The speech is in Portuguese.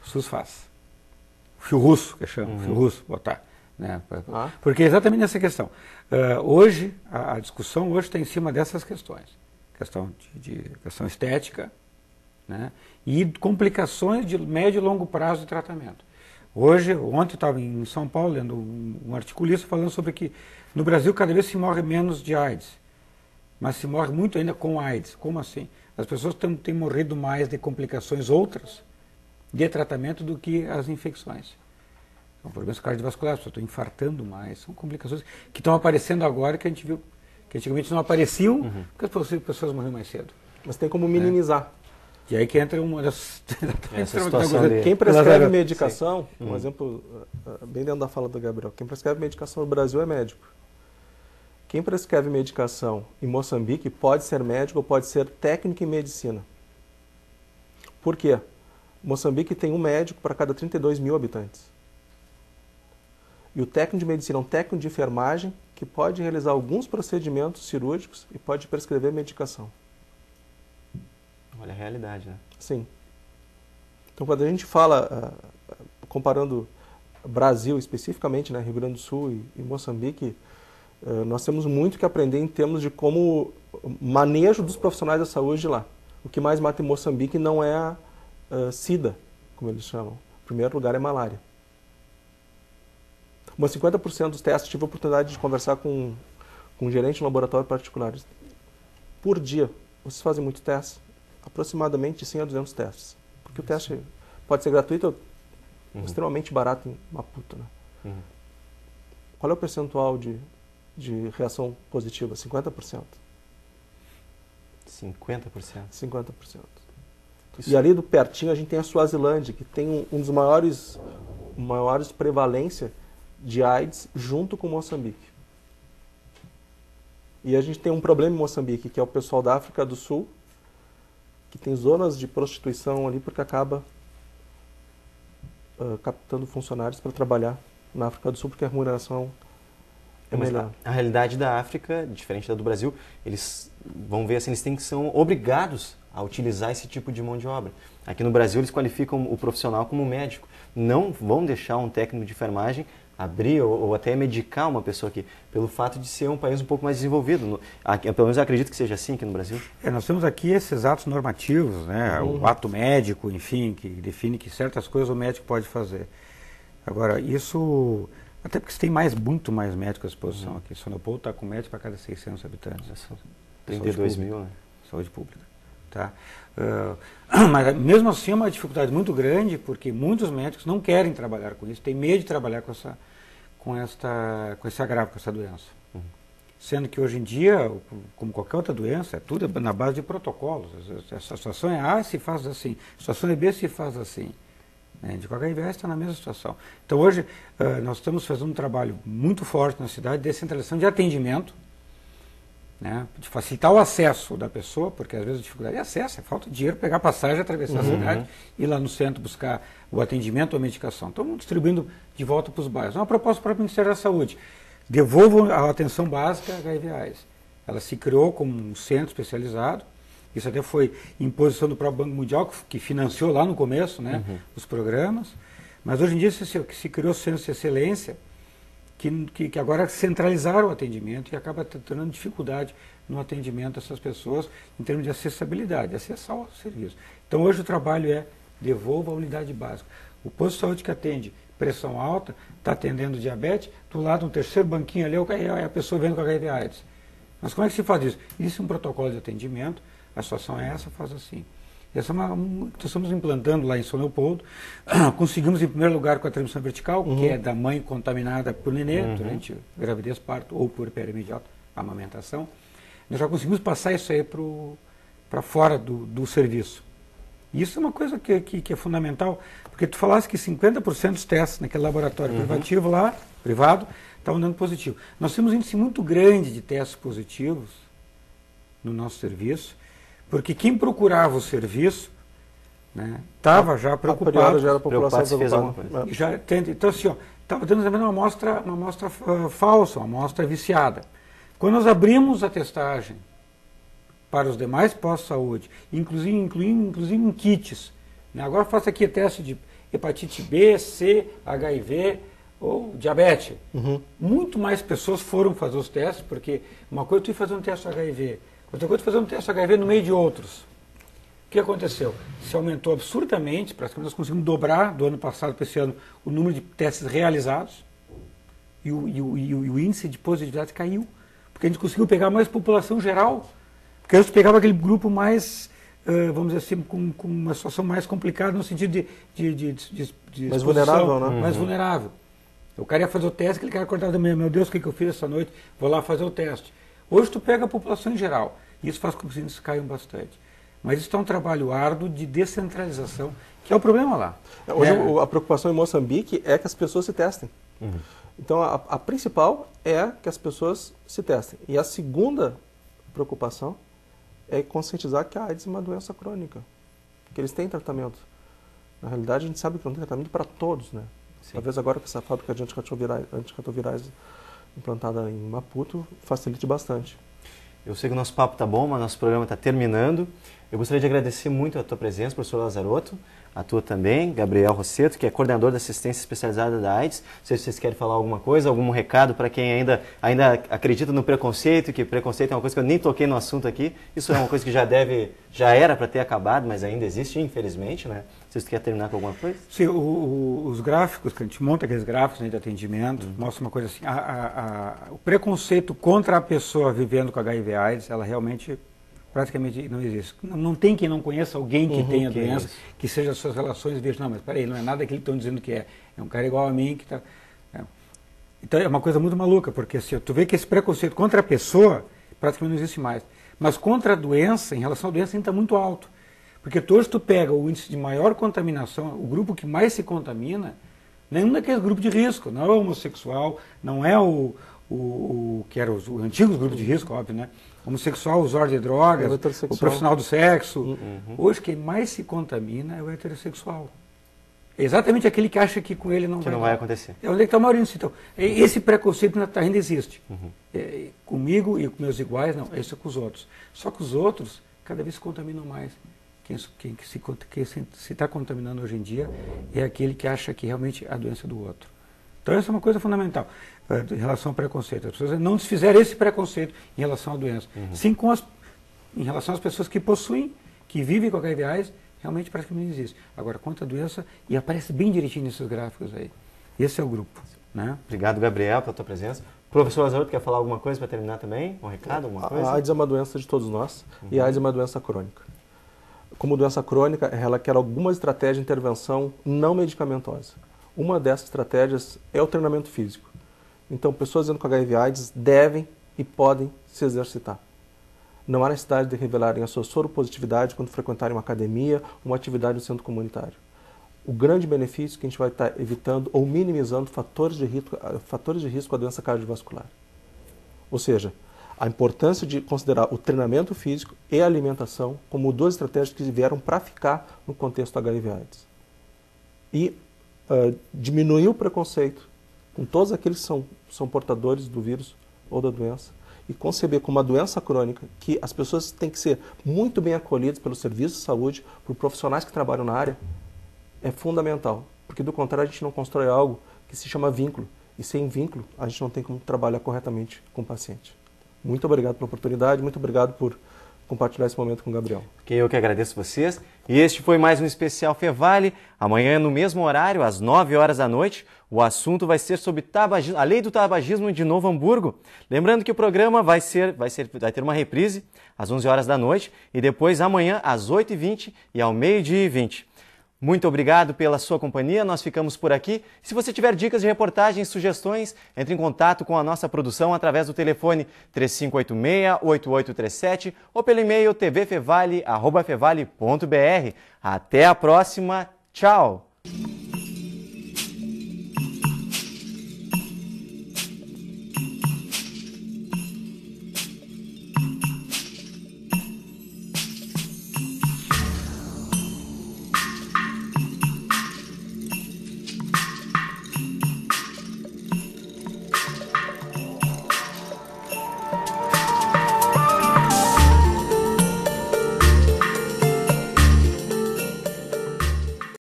O SUS faz. O fio russo, que chama, o fio russo, botar. Né? Porque é exatamente essa questão. Hoje, a discussão hoje está em cima dessas questões. Questão estética, né? E complicações de médio e longo prazo de tratamento. Ontem eu estava em São Paulo lendo um articulista falando sobre que no Brasil cada vez se morre menos de AIDS, mas se morre muito ainda com AIDS. Como assim? As pessoas têm morrido mais de complicações outras de tratamento do que as infecções. São problemas cardiovasculares, as pessoas estão infartando mais, são complicações que estão aparecendo agora que a gente viu que antigamente não apareciam, porque as pessoas morriam mais cedo. Mas tem como minimizar. E aí que entra uma das... Quem prescreve medicação, um exemplo bem dentro da fala do Gabriel, quem prescreve medicação no Brasil é médico. Quem prescreve medicação em Moçambique pode ser médico ou pode ser técnico em medicina. Por quê? Moçambique tem um médico para cada 32 mil habitantes. E o técnico de medicina é um técnico de enfermagem que pode realizar alguns procedimentos cirúrgicos e pode prescrever medicação. Olha a realidade, né? Sim. Então, quando a gente fala, comparando Brasil especificamente, né, Rio Grande do Sul e Moçambique, nós temos muito que aprender em termos de como manejo dos profissionais da saúde de lá. O que mais mata em Moçambique não é a SIDA, como eles chamam. Em primeiro lugar é malária. Mas 50% dos testes, tive a oportunidade de conversar com um gerente de laboratório particular. Por dia, vocês fazem muito teste? Aproximadamente 100 a 200 testes. Porque o teste pode ser gratuito ou extremamente barato em Maputo. Né? Qual é o percentual de reação positiva? 50%. 50%? 50%. Isso. E ali do pertinho a gente tem a Suazilândia, que tem um dos maiores prevalência de AIDS junto com Moçambique. E a gente tem um problema em Moçambique, que é o pessoal da África do Sul, que tem zonas de prostituição ali porque acaba captando funcionários para trabalhar na África do Sul, porque a remuneração é melhor. A realidade da África, diferente da do Brasil, eles vão ver assim, eles são obrigados a utilizar esse tipo de mão de obra. Aqui no Brasil eles qualificam o profissional como médico. Não vão deixar um técnico de enfermagem abrir ou até medicar uma pessoa aqui, pelo fato de ser um país um pouco mais desenvolvido. Pelo menos eu acredito que seja assim aqui no Brasil. Nós temos aqui esses atos normativos, né? O ato médico, enfim, que define que certas coisas o médico pode fazer. Agora, isso... Até porque você tem muito mais médicos à disposição aqui. São Leopoldo está com médico para cada 600 habitantes. 32 mil, né? Saúde pública. Tá? Mas mesmo assim é uma dificuldade muito grande, porque muitos médicos não querem trabalhar com isso, têm medo de trabalhar com esse agravo, com essa doença. Sendo que hoje em dia, como qualquer outra doença, é tudo na base de protocolos. A situação é A se faz assim, a situação é B se faz assim. De qualquer jeito está na mesma situação. Então hoje nós estamos fazendo um trabalho muito forte na cidade de descentralização de atendimento, né, de facilitar o acesso da pessoa, porque às vezes a dificuldade é acesso, é falta de dinheiro, pegar passagem, atravessar a cidade, ir lá no centro buscar o atendimento ou a medicação. Estamos distribuindo de volta para os bairros. É uma proposta para o Ministério da Saúde. Devolvam a atenção básica a HIV/AIDS. Ela se criou como um centro especializado. Isso até foi imposição do próprio Banco Mundial, que financiou lá no começo, né, os programas. Mas hoje em dia se criou centros de excelência que agora centralizaram o atendimento e acaba tornando dificuldade no atendimento dessas pessoas em termos de acessibilidade, acessar o serviço. Então hoje o trabalho é devolva a unidade básica. O posto de saúde que atende pressão alta, está atendendo diabetes, do lado um terceiro banquinho ali é a pessoa vendo com HIV/AIDS. Mas como é que se faz isso? Existe um protocolo de atendimento, a situação é essa, faz assim. Essa é nós estamos implantando lá em São Leopoldo. Conseguimos, em primeiro lugar, com a transmissão vertical, que é da mãe contaminada por nenê, durante gravidez, parto ou por perimediato, amamentação. Nós já conseguimos passar isso aí para fora do serviço. E isso é uma coisa que é fundamental, porque tu falaste que 50% dos testes naquele laboratório privativo lá, privado, estavam dando positivo. Nós temos um índice muito grande de testes positivos no nosso serviço, porque quem procurava o serviço estava já preocupado. Já era a população preocupada. Então, assim, estava dando também uma amostra falsa, uma amostra viciada. Quando nós abrimos a testagem para os demais postos de saúde, inclusive em kits, agora faço aqui teste hepatite B, C, HIV ou diabetes. Muito mais pessoas foram fazer os testes, porque uma coisa é tu ir fazer um teste HIV, outra coisa é fazer um teste HIV no meio de outros. O que aconteceu? Se aumentou absurdamente, praticamente nós conseguimos dobrar do ano passado para esse ano o número de testes realizados e o índice de positividade caiu, porque a gente conseguiu pegar mais população geral, porque antes pegava aquele grupo mais, vamos dizer assim, com uma situação mais complicada no sentido de mais vulnerável, né? Mais vulnerável. O cara ia fazer o teste, aquele cara acordava da manhã, meu Deus, o que eu fiz essa noite? Vou lá fazer o teste. Hoje tu pega a população em geral, e isso faz com que os índices caiam bastante. Mas isso é um trabalho árduo de descentralização, que é o problema lá. Hoje a preocupação em Moçambique é que as pessoas se testem. Então a principal é que as pessoas se testem. E a segunda preocupação é conscientizar que a AIDS é uma doença crônica, que eles têm tratamento. Na realidade, a gente sabe que não tem tratamento para todos, né? Sim. Talvez agora com essa fábrica de antirretrovirais implantada em Maputo facilite bastante. Eu sei que o nosso papo está bom, mas nosso programa está terminando. Eu gostaria de agradecer muito a tua presença, professor Lazarotto, a tua também, Gabriel Rossetto, que é coordenador da assistência especializada da AIDS. Não sei se vocês querem falar alguma coisa, algum recado para quem ainda acredita no preconceito, que preconceito é uma coisa que eu nem toquei no assunto aqui. Isso é uma coisa que já era para ter acabado, mas ainda existe, infelizmente, né? Vocês querem terminar com alguma coisa? Sim, os gráficos, que a gente monta aqueles gráficos de atendimento, mostra uma coisa assim, o preconceito contra a pessoa vivendo com HIV/AIDS, ela realmente praticamente não existe. Não tem quem não conheça alguém que tenha doença, que seja as suas relações e veja, não, mas peraí, não é nada que eles estão dizendo que é. É um cara igual a mim que está... Então é uma coisa muito maluca, porque assim, tu vê que esse preconceito contra a pessoa praticamente não existe mais. Mas contra a doença, em relação à doença, ainda está muito alto. Porque hoje tu pega o índice de maior contaminação, o grupo que mais se contamina, nenhum daqueles grupos de risco, não é o homossexual, não é o que era os antigos grupos de risco, óbvio, né? Homossexual, usuário de drogas, o profissional do sexo. Hoje quem mais se contamina é o heterossexual. É exatamente aquele que acha que com ele não vai acontecer. É onde está o maior índice. Então, esse preconceito ainda existe. Comigo e com meus iguais, não, esse é com os outros. Só que os outros cada vez se contaminam mais. Quem se está contaminando hoje em dia é aquele que acha que realmente é a doença do outro. Então essa é uma coisa fundamental em relação ao preconceito. As pessoas não desfizeram esse preconceito em relação à doença. Sim, em relação às pessoas que possuem, que vivem com HIV/AIDS, realmente praticamente não existe. Agora, quanto à doença, e aparece bem direitinho nesses gráficos aí. Esse é o grupo. Né? Obrigado, Gabriel, pela tua presença. Professor Lazarotto, quer falar alguma coisa para terminar também? Um recado, alguma coisa? A AIDS é uma doença de todos nós e a AIDS é uma doença crônica. Como doença crônica, ela quer alguma estratégia de intervenção não medicamentosa. Uma dessas estratégias é o treinamento físico. Então, pessoas vivendo com HIV/AIDS devem e podem se exercitar. Não há necessidade de revelarem a sua soropositividade quando frequentarem uma academia ou uma atividade no centro comunitário. O grande benefício é que a gente vai estar evitando ou minimizando fatores de risco à doença cardiovascular. Ou seja, a importância de considerar o treinamento físico e a alimentação como duas estratégias que vieram para ficar no contexto HIV/AIDS. E diminuir o preconceito com todos aqueles que são portadores do vírus ou da doença e conceber como uma doença crônica que as pessoas têm que ser muito bem acolhidas pelo serviço de saúde, por profissionais que trabalham na área, é fundamental. Porque do contrário a gente não constrói algo que se chama vínculo. E sem vínculo a gente não tem como trabalhar corretamente com o paciente. Muito obrigado pela oportunidade, muito obrigado por compartilhar esse momento com o Gabriel. Eu que agradeço vocês. E este foi mais um especial Fevale. Amanhã, no mesmo horário, às 9 horas da noite, o assunto vai ser sobre a lei do tabagismo de Novo Hamburgo. Lembrando que o programa vai ter uma reprise às 11 horas da noite e depois amanhã às 8h20 e ao 12h20. Muito obrigado pela sua companhia, nós ficamos por aqui. Se você tiver dicas de reportagens, sugestões, entre em contato com a nossa produção através do telefone 3586-8837 ou pelo e-mail tvfevale@fevale.br. Até a próxima, tchau!